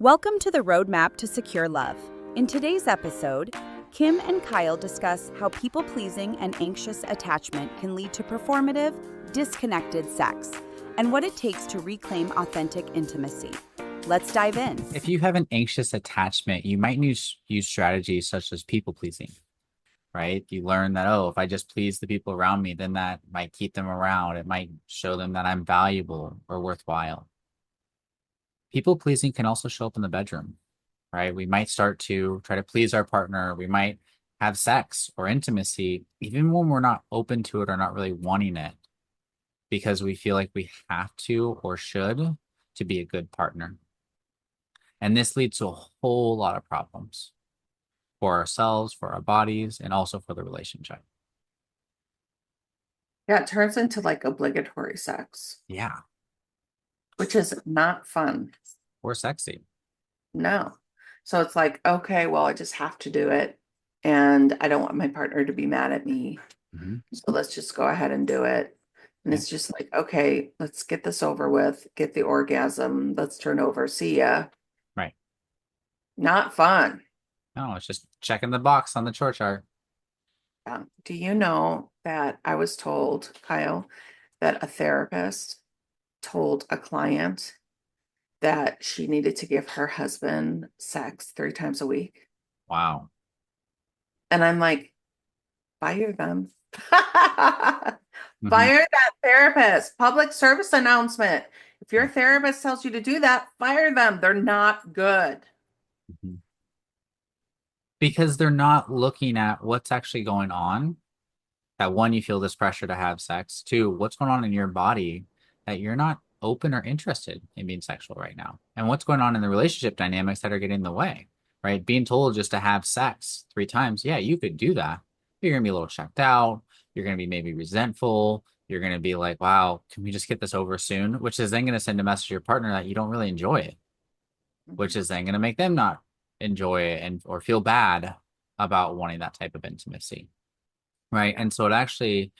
Welcome to the Roadmap to Secure Love. In today's episode, Kim and Kyle discuss how people-pleasing and anxious attachment can lead to performative, disconnected sex, and what it takes to reclaim authentic intimacy. Let's dive in. If you have an anxious attachment, you might use strategies such as people-pleasing, right? You learn that, oh, if I just please the people around me, then that might keep them around. It might show them that I'm valuable or worthwhile. People-pleasing can also show up in the bedroom, right? We might start to try to please our partner. We might have sex or intimacy, even when we're not open to it or not really wanting it, because we feel like we have to or should to be a good partner. And this leads to a whole lot of problems for ourselves, for our bodies, and also for the relationship. Yeah, it turns into like obligatory sex, Yeah. which is not fun. Or sexy. No. So it's like, okay, well, I just have to do it. And I don't want my partner to be mad at me. Mm-hmm. So let's just go ahead and do it. And it's just like, okay, let's get this over with, get the orgasm, let's turn over. See ya. Right. Not fun. No, it's just checking the box on the chore chart. Do you know that I was told, Kyle, that a therapist told a client that she needed to give her husband sex 3 times a week? Wow. And I'm like, fire them. Mm-hmm. Fire that therapist. Public service announcement. If your therapist tells you to do that, fire them. They're not good. Mm-hmm. Because they're not looking at what's actually going on. That one, you feel this pressure to have sex. 2, what's going on in your body that you're not open or interested in being sexual right now. And what's going on in the relationship dynamics that are getting in the way, right? Being told just to have sex 3 times, yeah, you could do that. You're going to be a little checked out. You're going to be maybe resentful. You're going to be like, wow, can we just get this over soon? Which is then going to send a message to your partner that you don't really enjoy it, which is then going to make them not enjoy it and or feel bad about wanting that type of intimacy, right? And so it actually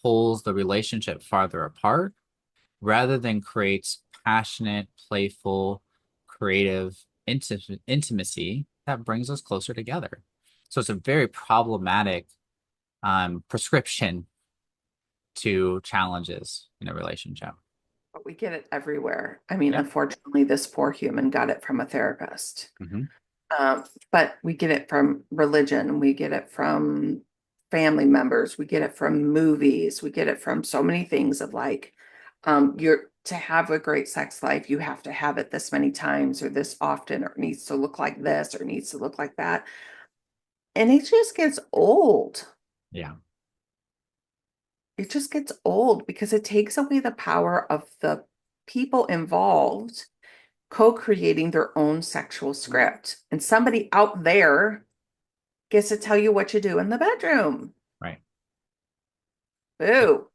pulls the relationship farther apart rather than creates passionate, playful, creative intimacy that brings us closer together. So it's a very problematic prescription to challenges in a relationship. But we get it everywhere. I mean, Yeah. Unfortunately, this poor human got it from a therapist. Mm-hmm. But we get it from religion. We get it from family members. We get it from movies. We get it from so many things of like, you're to have a great sex life, you have to have it this many times or this often, or it needs to look like this or needs to look like that. And it just gets old. Yeah. It just gets old because it takes away the power of the people involved co-creating their own sexual script. And somebody out there gets to tell you what you do in the bedroom. Right. Boo.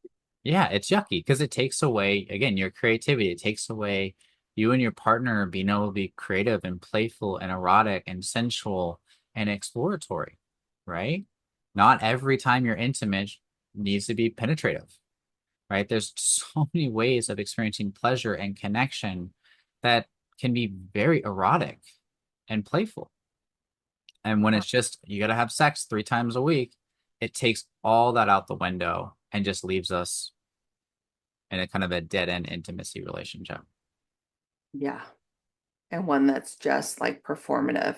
Yeah, it's yucky because it takes away, again, your creativity. It takes away you and your partner being able to be creative and playful and erotic and sensual and exploratory, right? Not every time you're intimate needs to be penetrative, right? There's so many ways of experiencing pleasure and connection that can be very erotic and playful. And when it's just, you got to have sex 3 times a week, it takes all that out the window and just leaves us in a kind of a dead end intimacy relationship. Yeah. And one that's just like performative.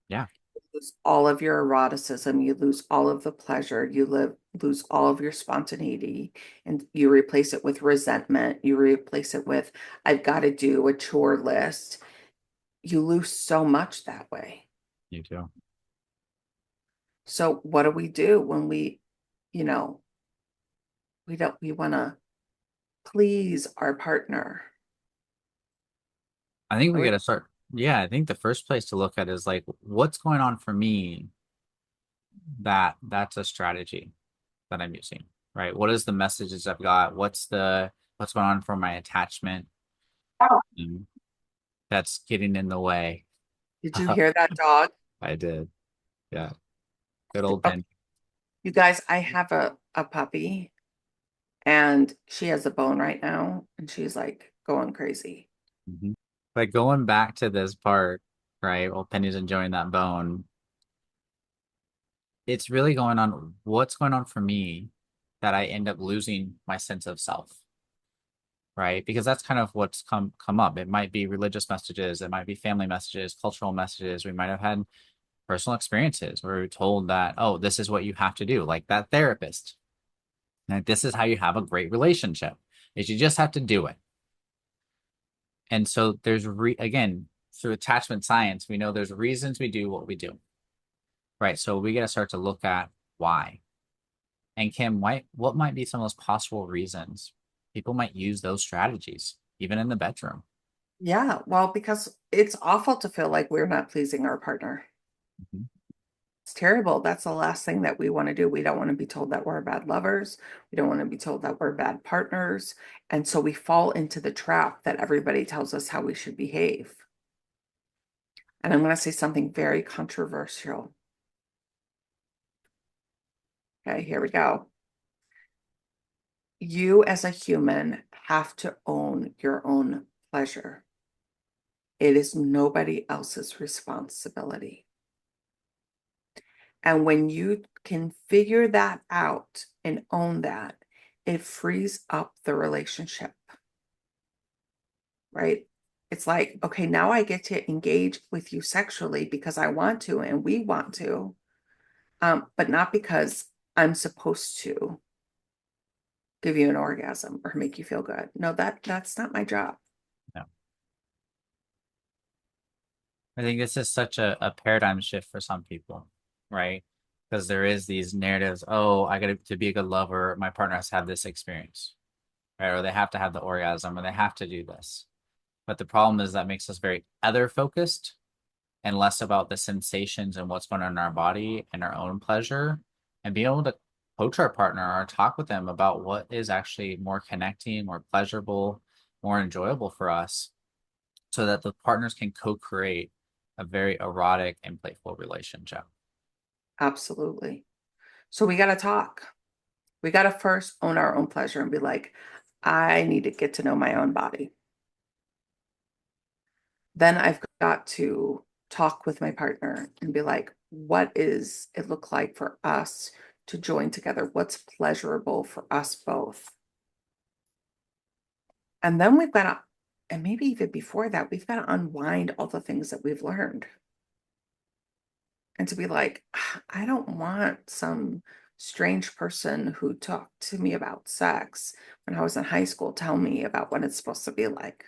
Yeah. You lose all of your eroticism, you lose all of the pleasure, you lose all of your spontaneity, and you replace it with resentment. You replace it with, I've got to do a chore list. You lose so much that way. You too. So what do we do when we, you know, we want to please our partner? I think we got to start. Yeah, I think the first place to look at is like, what's going on for me? That's a strategy that I'm using, right? What is the messages I've got? What's going on for my attachment that's getting in the way? Did you hear that dog? I did. Yeah. Good old Ben. You guys, I have a puppy and she has a bone right now and she's like going crazy. Mm-hmm. But going back to this part, right? Well, Penny's enjoying that bone. It's really going on what's going on for me that I end up losing my sense of self, right? Because that's kind of what's come up. It might be religious messages, it might be family messages, cultural messages. We might have had personal experiences where we're told that, oh, this is what you have to do, like that therapist. Like this is how you have a great relationship. Is you just have to do it. And so there's again, through attachment science, we know there's reasons we do what we do. Right. So we got to start to look at why. And Kim, what might be some of those possible reasons people might use those strategies, even in the bedroom? Yeah, well, because it's awful to feel like we're not pleasing our partner. Mhm. It's terrible. That's the last thing that we want to do. We don't want to be told that we're bad lovers. We don't want to be told that we're bad partners. And so we fall into the trap that everybody tells us how we should behave. And I'm going to say something very controversial. Okay, here we go. You as a human have to own your own pleasure. It is nobody else's responsibility. And when you can figure that out and own that, it frees up the relationship, right? It's like, okay, now I get to engage with you sexually because I want to and we want to, but not because I'm supposed to give you an orgasm or make you feel good. No, that's not my job. No. I think this is such a paradigm shift for some people, right? Because there is these narratives, oh, I got to be a good lover, my partner has to have this experience, right? Or they have to have the orgasm, or they have to do this. But the problem is that makes us very other focused and less about the sensations and what's going on in our body and our own pleasure, and being able to coach our partner or talk with them about what is actually more connecting, more pleasurable, more enjoyable for us, so that the partners can co-create a very erotic and playful relationship. Absolutely. So we got to talk. We got to first own our own pleasure and be like, I need to get to know my own body. Then I've got to talk with my partner and be like, what is it look like for us to join together? What's pleasurable for us both? And then we've got to, and maybe even before that, we've got to unwind all the things that we've learned. And to be like, I don't want some strange person who talked to me about sex when I was in high school tell me about what it's supposed to be like.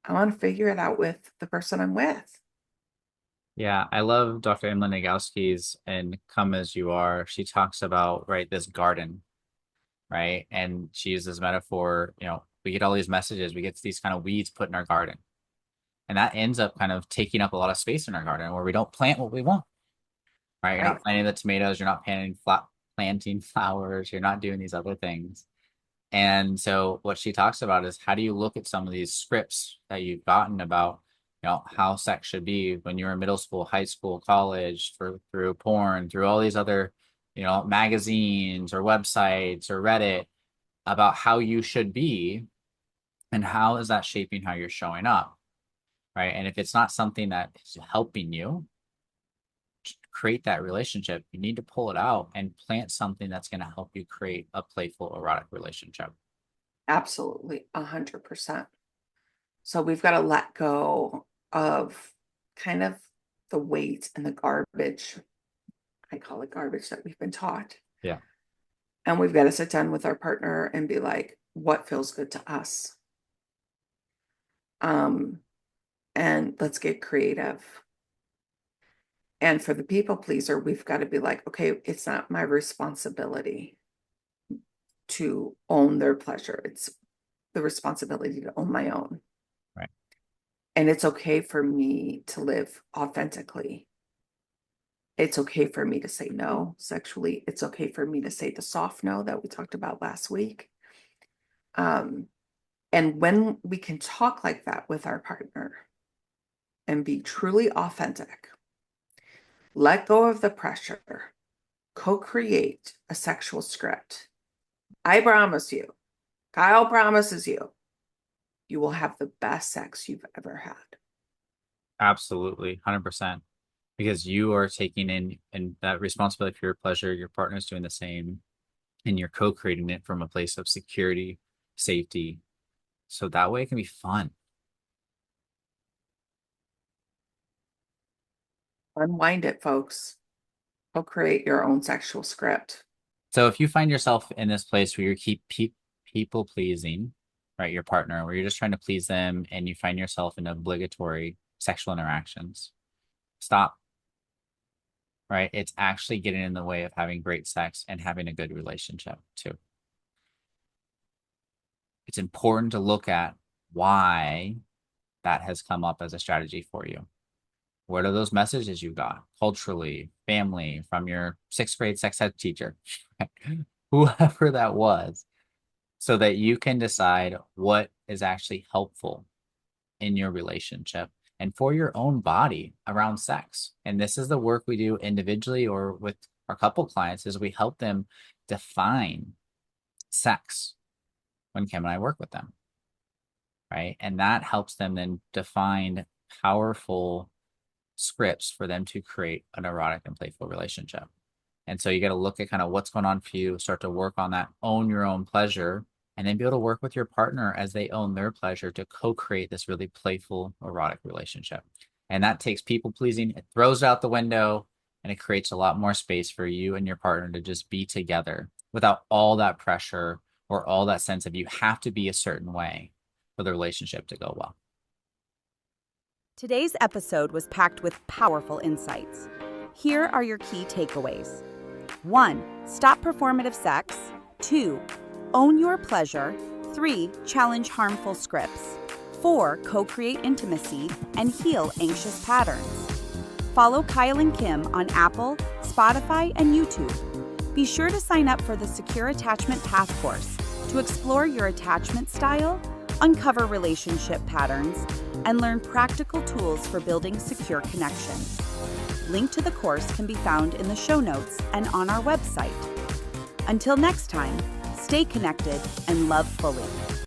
I want to figure it out with the person I'm with. Yeah, I love Dr. Emily Nagoski's and Come As You Are. She talks about, right, this garden, right? And she uses metaphor, we get all these messages, we get these kind of weeds put in our garden. And that ends up kind of taking up a lot of space in our garden where we don't plant what we want, right? You're Right. not planting the tomatoes, you're not planting flowers, you're not doing these other things. And so what she talks about is how do you look at some of these scripts that you've gotten about, how sex should be when you're in middle school, high school, college, through porn, through all these other, magazines or websites or Reddit about how you should be, and how is that shaping how you're showing up, right? And if it's not something that is helping you create that relationship, you need to pull it out and plant something that's going to help you create a playful erotic relationship. Absolutely. 100%. So we've got to let go of kind of the weight and the garbage. I call it garbage that we've been taught. Yeah. And we've got to sit down with our partner and be like, what feels good to us? And let's get creative. And for the people pleaser, we've got to be like, okay, it's not my responsibility to own their pleasure. It's the responsibility to own my own. Right. And it's okay for me to live authentically. It's okay for me to say no sexually. It's okay for me to say the soft no that we talked about last week. And when we can talk like that with our partner and be truly authentic, let go of the pressure, co-create a sexual script. I promise you, Kyle promises you, you will have the best sex you've ever had. Absolutely, 100%. Because you are taking in and that responsibility for your pleasure, your partner's doing the same, and you're co-creating it from a place of security, safety. So that way it can be fun. Unwind it, folks. Go create your own sexual script. So if you find yourself in this place where you keep people pleasing, right, your partner, where you're just trying to please them and you find yourself in obligatory sexual interactions, stop, right? It's actually getting in the way of having great sex and having a good relationship too. It's important to look at why that has come up as a strategy for you. What are those messages you got culturally, family, from your sixth grade sex ed teacher, whoever that was, so that you can decide what is actually helpful in your relationship and for your own body around sex. And this is the work we do individually or with our couple clients is we help them define sex when Kim and I work with them, right? And that helps them then define powerful scripts for them to create an erotic and playful relationship. And so you got to look at kind of what's going on for you, start to work on that, own your own pleasure, and then be able to work with your partner as they own their pleasure to co-create this really playful, erotic relationship. And that takes people pleasing, it throws it out the window, and it creates a lot more space for you and your partner to just be together without all that pressure or all that sense of you have to be a certain way for the relationship to go well. Today's episode was packed with powerful insights. Here are your key takeaways. 1. Stop performative sex. 2. Own your pleasure. 3. Challenge harmful scripts. 4. Co-create intimacy and heal anxious patterns. Follow Kyle and Kim on Apple, Spotify, and YouTube. Be sure to sign up for the Secure Attachment Path course to explore your attachment style, uncover relationship patterns, and learn practical tools for building secure connections. Link to the course can be found in the show notes and on our website. Until next time, stay connected and love fully.